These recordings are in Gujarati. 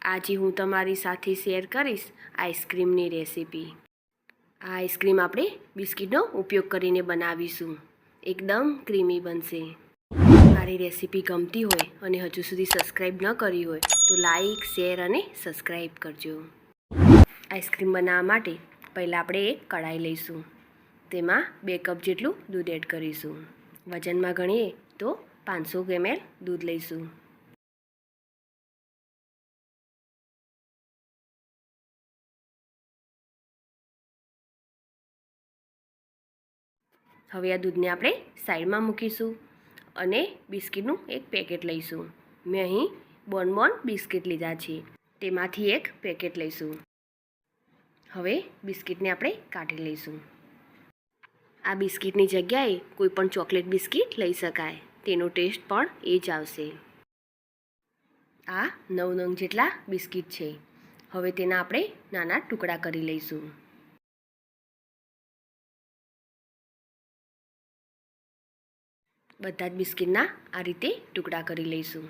આજે હું તમારી સાથે શેર કરીશ આઈસ્ક્રીમની રેસીપી। આ આઈસ્ક્રીમ આપણે બિસ્કિટનો ઉપયોગ કરીને બનાવીશું। એકદમ ક્રીમી બનશે। મારી રેસીપી ગમતી હોય અને હજુ સુધી સબસ્ક્રાઈબ ન કરી હોય તો લાઈક, શેર અને સબસ્ક્રાઈબ કરજો। આઈસ્ક્રીમ બનાવવા માટે પહેલાં આપણે એક કઢાઈ લઈશું। તેમાં 2 કપ જેટલું દૂધ એડ કરીશું। વજનમાં ગણીએ તો 500 ml દૂધ લઈશું। હવે આ દૂધને આપણે સાઈડમાં મૂકીશું અને બિસ્કિટનું એક પેકેટ લઈશું। મેં અહીં બોનબોન બિસ્કિટ લીધા છે, તેમાંથી એક પેકેટ લઈશું। હવે બિસ્કિટને આપણે કાઢી લઈશું। આ બિસ્કિટની જગ્યાએ કોઈ પણ ચોકલેટ બિસ્કિટ લઈ શકાય, તેનો ટેસ્ટ પણ એ જ આવશે। આ 9 નંગ જેટલા બિસ્કિટ છે। હવે તેના આપણે નાના ટુકડા કરી લઈશું। બધા જ બિસ્કિટના આ રીતે ટુકડા કરી લઈશું।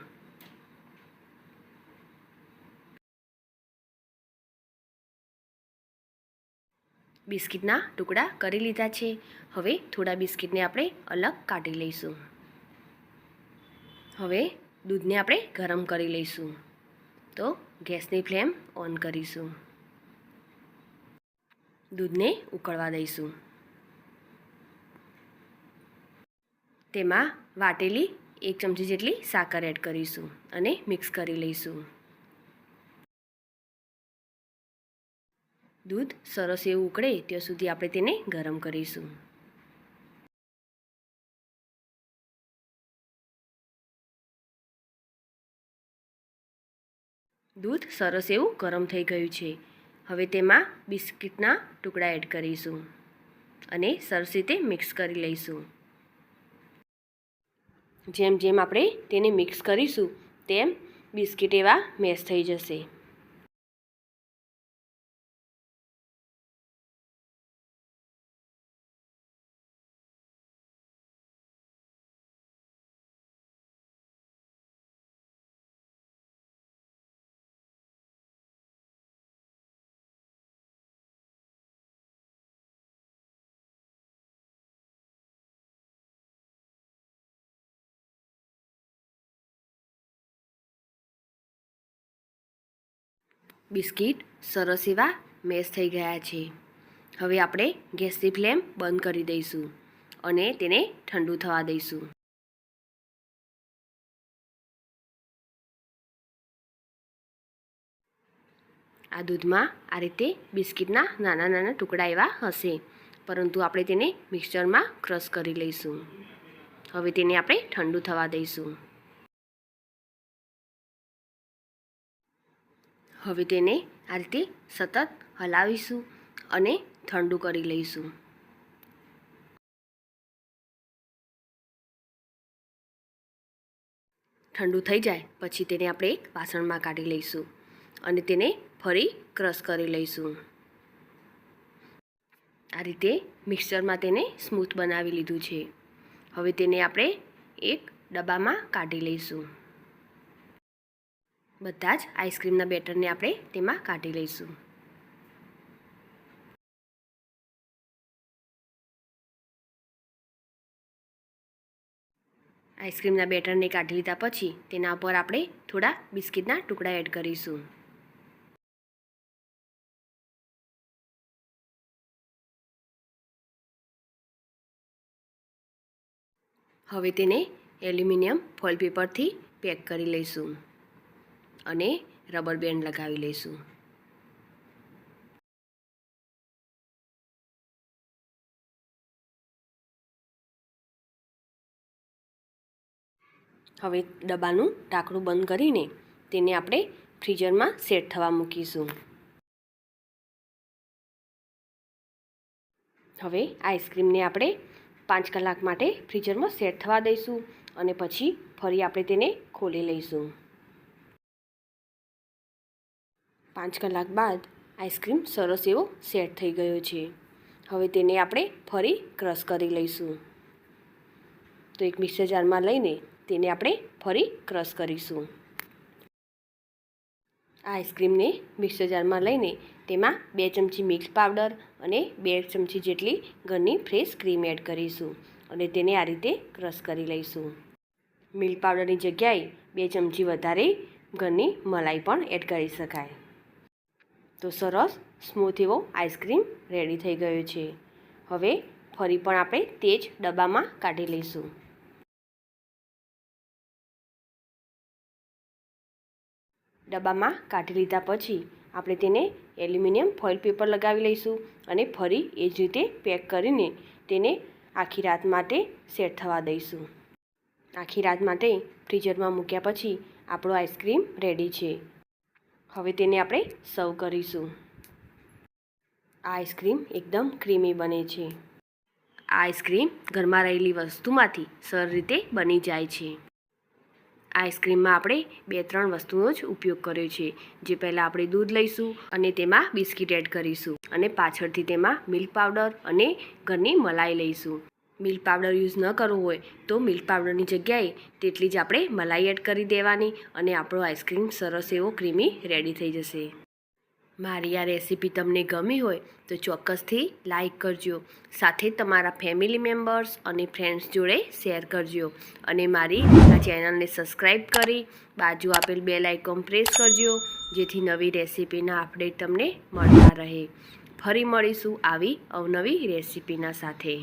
બિસ્કિટના ટુકડા કરી લીધા છે। હવે થોડા બિસ્કિટને આપણે અલગ કાઢી લઈશું। હવે દૂધને આપણે ગરમ કરી લઈશું, તો ગેસની ફ્લેમ ઓન કરીશું। દૂધને ઉકળવા દઈશું। તેમાં વાટેલી 1 ચમચી જેટલી સાકર એડ કરીશું અને મિક્સ કરી લઈશું। દૂધ સરસ એવું ઉકળે ત્યાં સુધી આપણે તેને ગરમ કરીશું। દૂધ સરસ એવું ગરમ થઈ ગયું છે। હવે તેમાં બિસ્કિટના ટુકડા એડ કરીશું અને સરસ રીતે મિક્સ કરી લઈશું। જેમ જેમ આપણે તેને મિક્સ કરીશું તેમ બિસ્કિટ એવા મેશ થઈ જશે। બિસ્કિટ સરસ એવા મેશ થઈ ગયા છે। હવે આપણે ગેસની ફ્લેમ બંધ કરી દઈશું અને તેને ઠંડુ થવા દઈશું। આ દૂધમાં આ રીતે બિસ્કિટના નાના નાના ટુકડા એવા હશે, પરંતુ આપણે તેને મિક્સરમાં ક્રશ કરી લઈશું। હવે તેને આપણે ઠંડુ થવા દઈશું। હવે તેને આ રીતે સતત હલાવીશું અને ઠંડુ કરી લઈશું। ઠંડુ થઈ જાય પછી તેને આપણે એક વાસણમાં કાઢી લઈશું અને તેને ફરી ક્રશ કરી લઈશું। આ રીતે મિક્સરમાં તેને સ્મૂથ બનાવી લીધું છે। હવે તેને આપણે એક ડબ્બામાં કાઢી લઈશું। બધા જ આઈસ્ક્રીમના બેટરને આપણે તેમાં કાઢી લઈશું। આઈસ્ક્રીમના બેટરને કાઢી લીધા પછી તેના પર આપણે થોડા બિસ્કિટના ટુકડા એડ કરીશું। હવે તેને એલ્યુમિનિયમ ફોઇલ પેપરથી પેક કરી લઈશું અને રબર બેન્ડ લગાવી લઈશું। હવે ડબ્બાનું ઢાંકણું બંધ કરીને તેને આપણે ફ્રીઝરમાં સેટ થવા મૂકીશું। હવે આઈસ્ક્રીમને આપણે 5 કલાક માટે ફ્રીઝરમાં સેટ થવા દઈશું અને પછી ફરી આપણે તેને ખોલી લઈશું। 5 કલાક બાદ આઈસ્ક્રીમ સરસ એવો સેટ થઈ ગયો છે। હવે તેને આપણે ફરી ક્રશ કરી લઈશું। તો એક મિક્સર જારમાં લઈને તેને આપણે ફરી ક્રશ કરીશું। આ આઈસ્ક્રીમને મિક્સર જારમાં લઈને તેમાં 2 ચમચી મિલ્ક પાવડર અને 2 ચમચી જેટલી ઘરની ફ્રેશ ક્રીમ એડ કરીશું અને તેને આ રીતે ક્રશ કરી લઈશું. મિલ્ક પાવડરની જગ્યાએ 2 ચમચી વધારે ઘરની મલાઈ પણ એડ કરી શકાય. તો સરસ સ્મૂથ એવો આઈસ્ક્રીમ રેડી થઈ ગયો છે. હવે ફરી પણ આપણે તે જ ડબ્બામાં કાઢી લઈશું. ડબ્બામાં કાઢી લીધા પછી આપણે તેને એલ્યુમિનિયમ ફોઇલ પેપર લગાવી લઈશું અને ફરી એ જ રીતે પેક કરીને તેને આખી રાત માટે સેટ થવા દઈશું. આખી રાત માટે ફ્રીઝરમાં મૂક્યા પછી આપણો આઈસ્ક્રીમ રેડી છે. હવે તેને આપણે સર્વ કરીશું. આ આઈસ્ક્રીમ એકદમ ક્રીમી બને છે. આ આઈસ્ક્રીમ ઘરમાં રહેલી વસ્તુમાંથી સરળ રીતે બની જાય છે. આઈસ્ક્રીમમાં આપણે 2-3 વસ્તુનો જ ઉપયોગ કર્યો છે. જે પહેલાં આપણે દૂધ લઈશું અને તેમાં બિસ્કિટ એડ કરીશું અને પાછળથી તેમાં મિલ્ક પાવડર અને ઘરની મલાઈ લઈશું. મિલ્ક પાવડર યુઝ ન કરવો હોય તો મિલ્ક પાવડરની જગ્યાએ તેટલી જ આપણે મલાઈ એડ કરી દેવાની અને આપણો આઈસ્ક્રીમ સરસ એવો ક્રીમી રેડી થઈ જશે. મારી આ રેસીપી તમને ગમી હોય તો ચોક્કસથી લાઈક કરજો. સાથે તમારા ફેમિલી મેમ્બર્સ અને ફ્રેન્ડ્સ જોડે શેર કરજો અને મારી આ ચેનલને સબસ્ક્રાઈબ કરી બાજુ આપેલ બેલ આઇકોન પ્રેસ કરજો જેથી નવી રેસીપીના અપડેટ તમને મળતા રહે. ફરી મળીશું આવી અવનવી રેસીપીના સાથે.